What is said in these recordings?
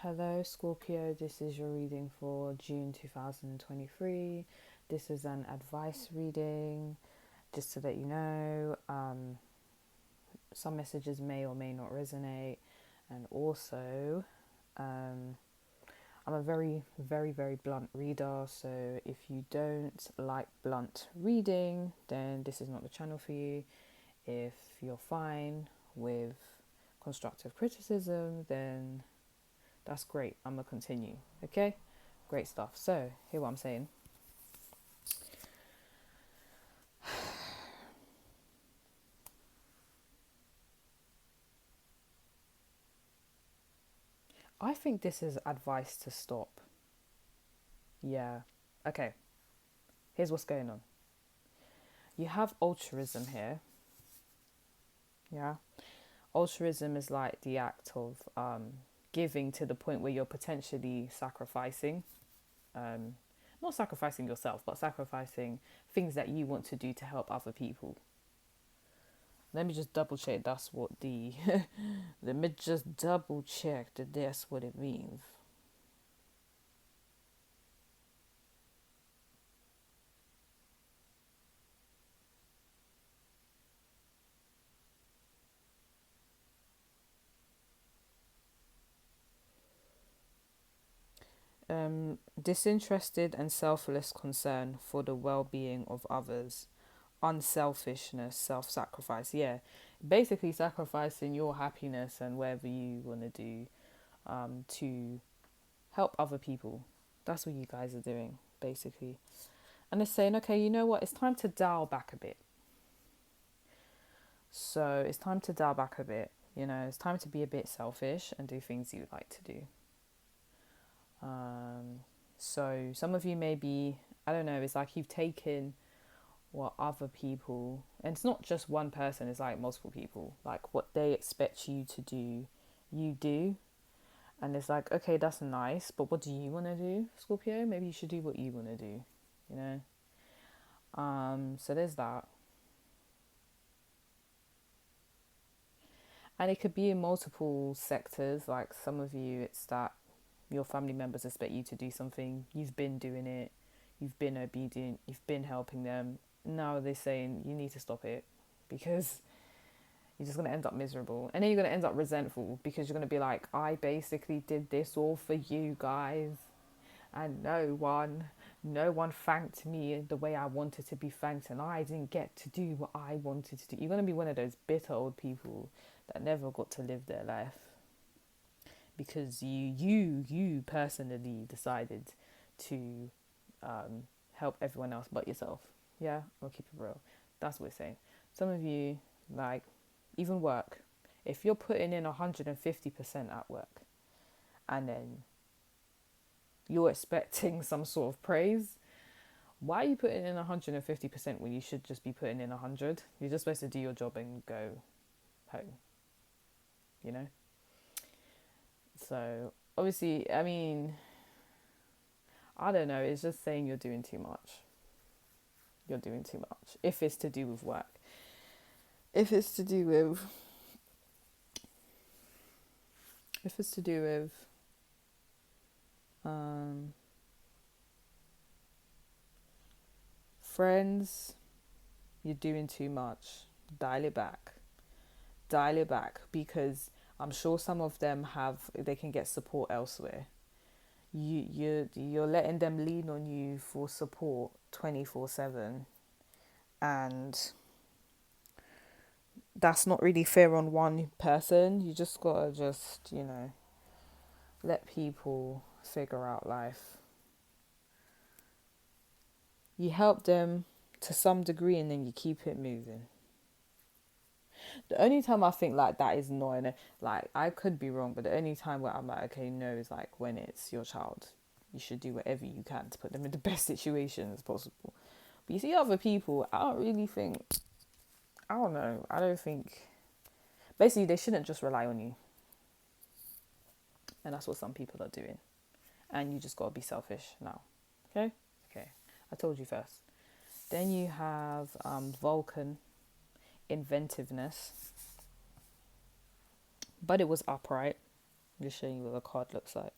Hello, Scorpio. This is your reading for June 2023. This is an advice reading. Just to let you know, some messages may or may not resonate. And also, I'm a very, very, very blunt reader. So if you don't like blunt reading, then this is not the channel for you. If you're fine with constructive criticism, then that's great. I'm going to continue. Okay? Great stuff. So, hear what I'm saying. I think this is advice to stop. Yeah. Okay. Here's what's going on. You have altruism here. Yeah. Altruism is like the act of giving to the point where you're potentially sacrificing. Not sacrificing yourself, but sacrificing things that you want to do to help other people. Let me just double check that's what the let me just double check that that's what it means. Disinterested and selfless concern for the well-being of others, unselfishness, self-sacrifice. Yeah, basically sacrificing your happiness and whatever you want to do to help other people. That's what you guys are doing, basically. And it's saying, okay, you know what? It's time to dial back a bit. So it's time to dial back a bit. You know, it's time to be a bit selfish and do things you like to do. So some of you may be, I don't know, it's like you've taken what other people, and it's not just one person, it's like multiple people, like what they expect you to do, you do. And it's like, okay, that's nice, but what do you want to do, Scorpio? Maybe you should do what you want to do, you know? So there's that. And it could be in multiple sectors. Like some of you, it's that your family members expect you to do something. You've been doing it. You've been obedient. You've been helping them. Now they're saying you need to stop it because you're just going to end up miserable. And then you're going to end up resentful because you're going to be like, I basically did this all for you guys. And no one thanked me the way I wanted to be thanked, and I didn't get to do what I wanted to do. You're going to be one of those bitter old people that never got to live their life because you personally decided to help everyone else but yourself. Yeah, I'll keep it real. That's what we're saying. Some of you, like, even work, if you're putting in 150% at work and then you're expecting some sort of praise, why are you putting in 150% when you should just be putting in 100? You're just supposed to do your job and go home, you know? So obviously, I mean, I don't know, it's just saying you're doing too much. You're doing too much. If it's to do with work. If it's to do with friends, you're doing too much. Dial it back. Dial it back, because I'm sure some of them they can get support elsewhere. You're letting them lean on you for support 24/7, and that's not really fair on one person. You just gotta let people figure out life. You help them to some degree and then you keep it moving. The only time I think like that is annoying, like I could be wrong, but the only time where I'm like, okay, no, is like when it's your child. You should do whatever you can to put them in the best situation as possible. But you see other people, I don't know, I don't think, basically they shouldn't just rely on you. And that's what some people are doing. And you just gotta be selfish now. Okay? Okay. I told you first. Then you have Vulcan, inventiveness. But it was upright. just showing you what the card looks like.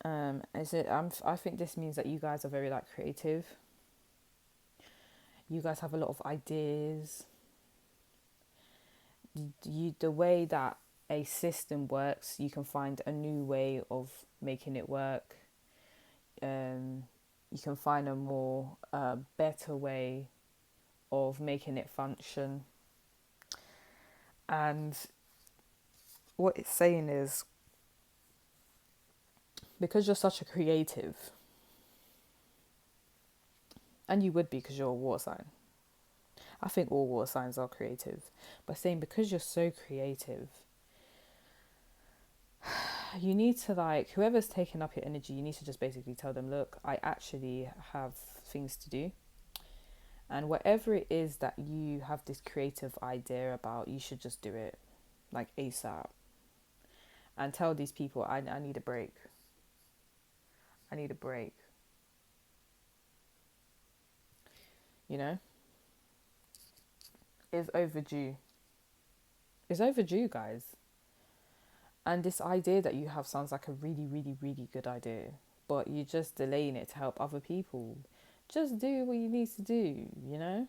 I think this means that you guys are very like creative. You guys have a lot of ideas. The way that a system works, you can find a new way of making it work. You can find a more better way of making it function. And what it's saying is, because you're such a creative, and you would be because you're a water sign. I think all water signs are creative. But saying because you're so creative, you need to like, whoever's taking up your energy, you need to just basically tell them, look, I actually have things to do. And whatever it is that you have this creative idea about, you should just do it like ASAP. And tell these people, I need a break. I need a break. You know? It's overdue. It's overdue, guys. And this idea that you have sounds like a really, really, really good idea. But you're just delaying it to help other people. Just do what you need to do, you know?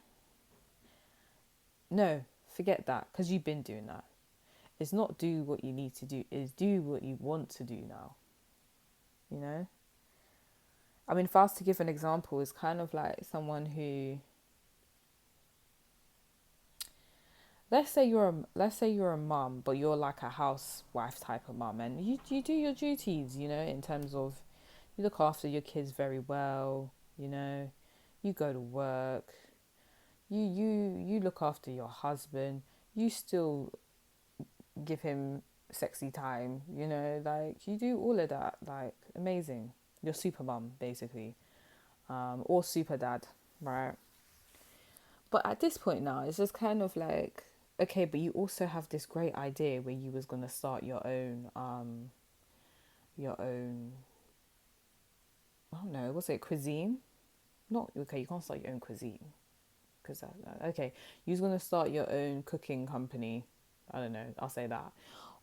No, forget that, because you've been doing that. It's not do what you need to do, it's do what you want to do now. You know? I mean, if I was to give an example, it's kind of like someone who, let's say you're a mum, but you're like a housewife type of mum, and you do your duties, you know, in terms of you look after your kids very well, you know, you go to work, you look after your husband, you still give him sexy time, you know, like you do all of that, like amazing. You're super mum basically, or super dad, right? But at this point now, it's just kind of like, okay, but you also have this great idea where you was gonna start your own, I don't know, what's it, cuisine? Not okay. You can't start your own cuisine because okay. You was gonna start your own cooking company. I don't know. I'll say that,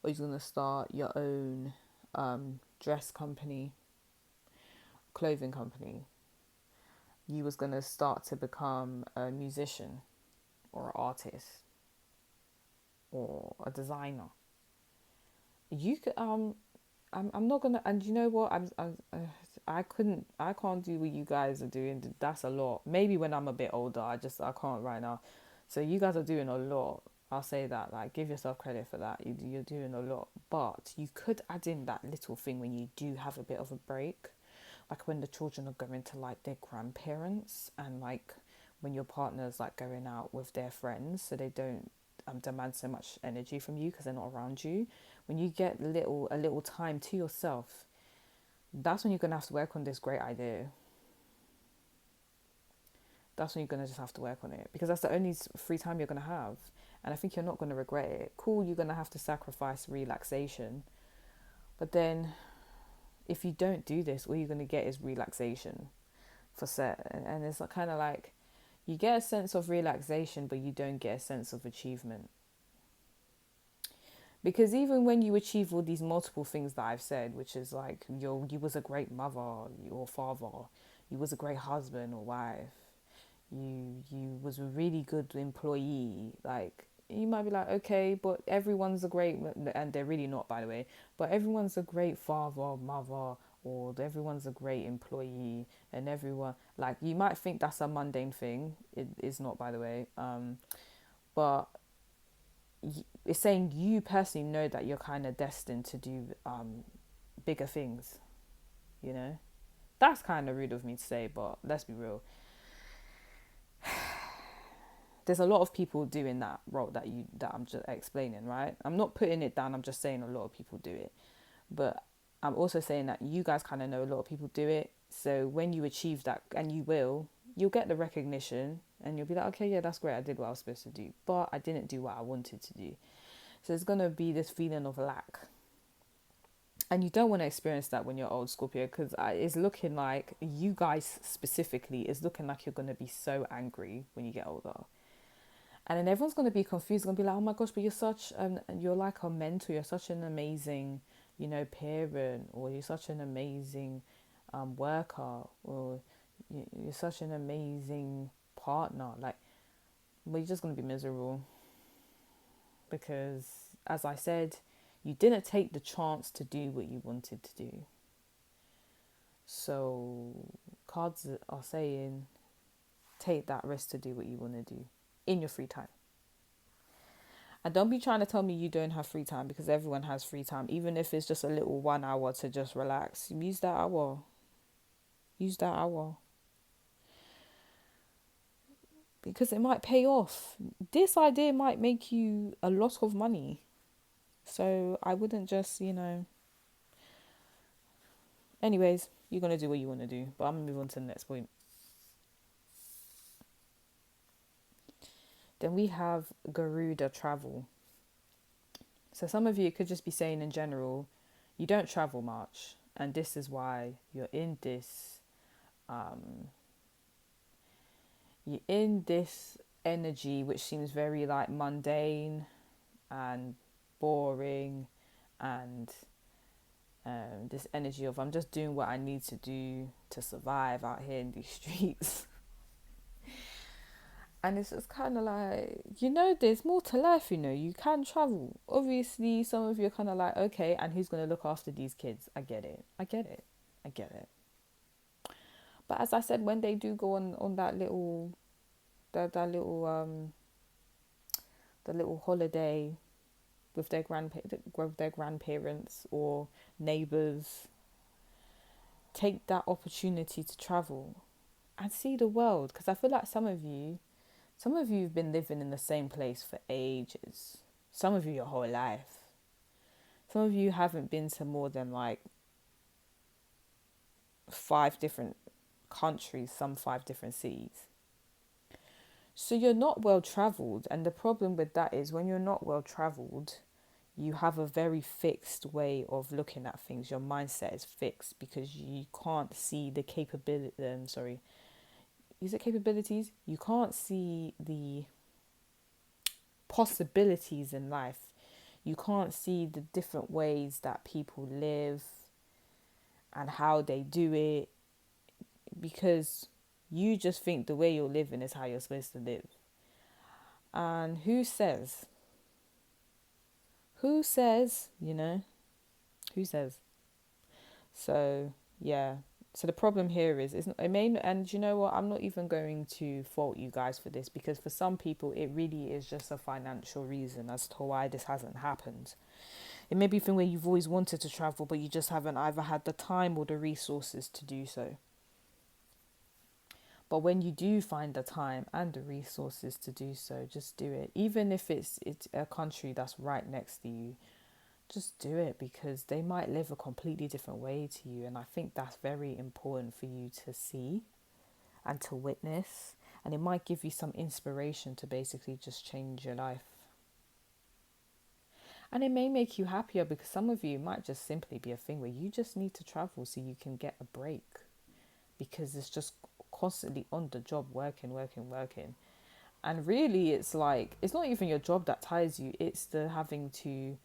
or you're gonna start your own dress company, clothing company. You was gonna start to become a musician or an artist or a designer. You could I'm not gonna, and you know what, I can't do what you guys are doing. That's a lot. Maybe when I'm a bit older, I can't right now. So you guys are doing a lot. I'll say that. Like, give yourself credit for that. You're doing a lot, but you could add in that little thing when you do have a bit of a break, like when the children are going to like their grandparents, and like when your partner's like going out with their friends, so they don't demand so much energy from you because they're not around you. When you get a little time to yourself, that's when you're gonna have to work on this great idea. That's when you're gonna just have to work on it, because that's the only free time you're gonna have, and I think you're not gonna regret it. Cool, you're gonna have to sacrifice relaxation, but then if you don't do this, all you're gonna get is relaxation for set, and it's kind of like you get a sense of relaxation, but you don't get a sense of achievement. Because even when you achieve all these multiple things that I've said, which is like you was a great mother or father, you was a great husband or wife, you was a really good employee, like you might be like, okay, but everyone's a great, and they're really not, by the way, but everyone's a great father, mother, or everyone's a great employee, and everyone, like, you might think that's a mundane thing. It is not, by the way. But it's saying you personally know that you're kind of destined to do bigger things, you know. That's kind of rude of me to say, but let's be real. There's a lot of people doing that role that I'm just explaining, right? I'm not putting it down, I'm just saying a lot of people do it. But I'm also saying that you guys kind of know a lot of people do it. So when you achieve that, and you'll get the recognition, and you'll be like, okay, yeah, that's great, I did what I was supposed to do, but I didn't do what I wanted to do. So it's going to be this feeling of lack. And you don't want to experience that when you're old, Scorpio, because it's looking like, you guys specifically, it's looking like you're going to be so angry when you get older. And then everyone's going to be confused, going to be like, oh my gosh, but you're like a mentor, you're such an amazing, parent, or you're such an amazing worker, or you're such an amazing partner. Like, well, you're just going to be miserable because, as I said, you didn't take the chance to do what you wanted to do. So cards are saying, take that risk to do what you want to do in your free time. And don't be trying to tell me you don't have free time, because everyone has free time. Even if it's just a little 1 hour to just relax, use that hour. Use that hour. Because it might pay off. This idea might make you a lot of money. So I wouldn't just, Anyways, you're going to do what you want to do. But I'm going to move on to the next point. Then we have Garuda travel. So some of you could just be saying in general, you don't travel much. And this is why you're in this energy which seems very like mundane and boring, and this energy of I'm just doing what I need to do to survive out here in these streets. And it's just kind of like, there's more to life, you can travel. Obviously, some of you are kind of like, okay, and who's going to look after these kids? I get it. But as I said, when they do go on that little the little holiday with their grandparents or neighbours, take that opportunity to travel and see the world. Because I feel like some of you have been living in the same place for ages. Some of you your whole life. Some of you haven't been to more than like 5 different countries, some 5 different cities. So you're not well travelled, and the problem with that is when you're not well travelled, you have a very fixed way of looking at things. Your mindset is fixed because you can't see the capabilities? You can't see the possibilities in life. You can't see the different ways that people live and how they do it, because you just think the way you're living is how you're supposed to live. And who says? Who says? So, yeah. So the problem here is, and you know what? I'm not even going to fault you guys for this, because for some people, it really is just a financial reason as to why this hasn't happened. It may be from where you've always wanted to travel, but you just haven't either had the time or the resources to do so. But when you do find the time and the resources to do so, just do it. Even if it's a country that's right next to you, just do it, because they might live a completely different way to you. And I think that's very important for you to see and to witness. And it might give you some inspiration to basically just change your life. And it may make you happier, because some of you might just simply be a thing where you just need to travel so you can get a break, because it's just constantly on the job, working. And really, it's like, it's not even your job that tires you, it's the having to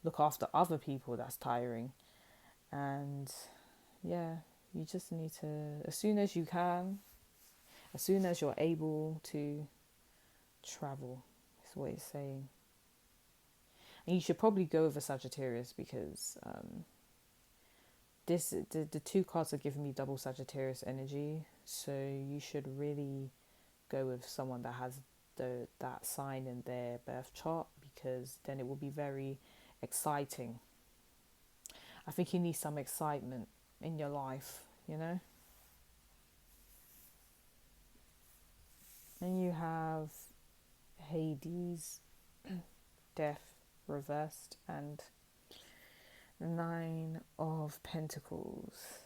look after other people that's tiring. And yeah, you just need to, as soon as you can, as soon as you're able to travel, is what it's saying. And you should probably go with a Sagittarius, because the 2 cards are giving me double Sagittarius energy. So you should really go with someone that has that sign in their birth chart, because then it will be very exciting. I think you need some excitement in your life, And you have Hades, death reversed, and 9 of Pentacles.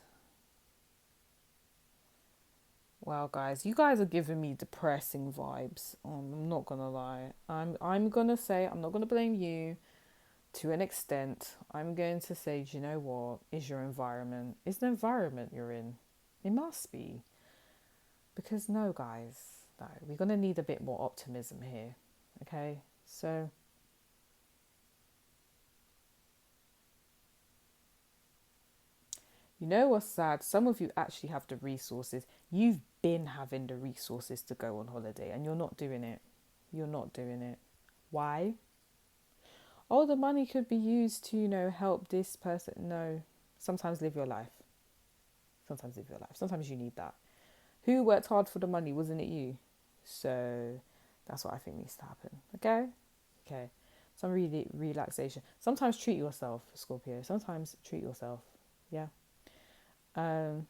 Wow, guys, you guys are giving me depressing vibes. I'm not gonna lie. I'm gonna say, I'm not gonna blame you. To an extent, I'm going to say, do you know what? Is your environment? Is the environment you're in? It must be. Because no, guys, no, we're gonna need a bit more optimism here. Okay, so you know what's sad? Some of you actually have the resources. You've been having the resources to go on holiday and you're not doing it. You're not doing it. Why? Oh, the money could be used to, help this person. No. Sometimes live your life. Sometimes live your life. Sometimes you need that. Who worked hard for the money? Wasn't it you? So that's what I think needs to happen. Okay? Okay. Some really relaxation. Sometimes treat yourself, Scorpio. Sometimes treat yourself. Yeah. Um,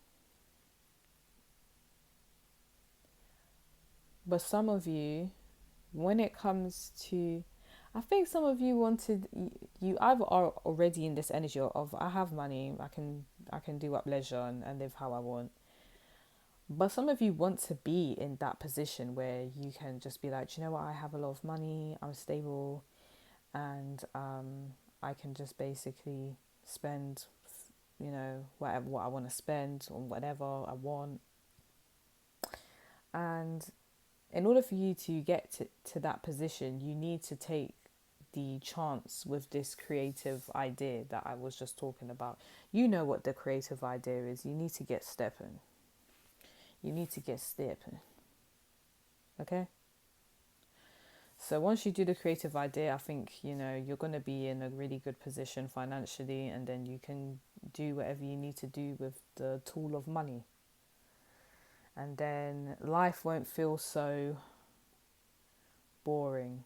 but some of you, when it comes to, I think some of you wanted, you either are already in this energy of I have money, I can do up leisure and live how I want. But some of you want to be in that position where you can just be like, "Do you know what, I have a lot of money, I'm stable, and I can just basically spend, whatever what I want to spend on whatever I want." And in order for you to get to that position, you need to take the chance with this creative idea that I was just talking about. You know what the creative idea is. You need to get stepping. You need to get stepping. Okay? So once you do the creative idea, I think, you're going to be in a really good position financially, and then you can do whatever you need to do with the tool of money. And then life won't feel so boring.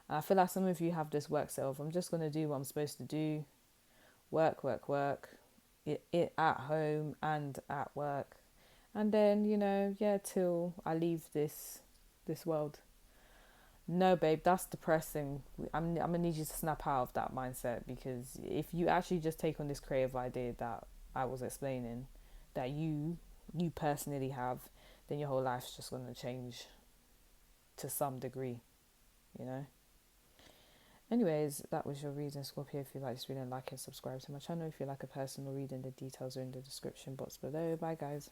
And I feel like some of you have this work self. I'm just going to do what I'm supposed to do. Work, work, work. It at home and at work. And then, till I leave this world. No, babe, that's depressing. I'm gonna need you to snap out of that mindset, because if you actually just take on this creative idea that I was explaining, that you personally have, then your whole life's just gonna change to some degree, you know. Anyways, that was your reading, Scorpio. If you like this reading, like and subscribe to my channel. If you like a personal reading, the details are in the description box below. Bye, guys.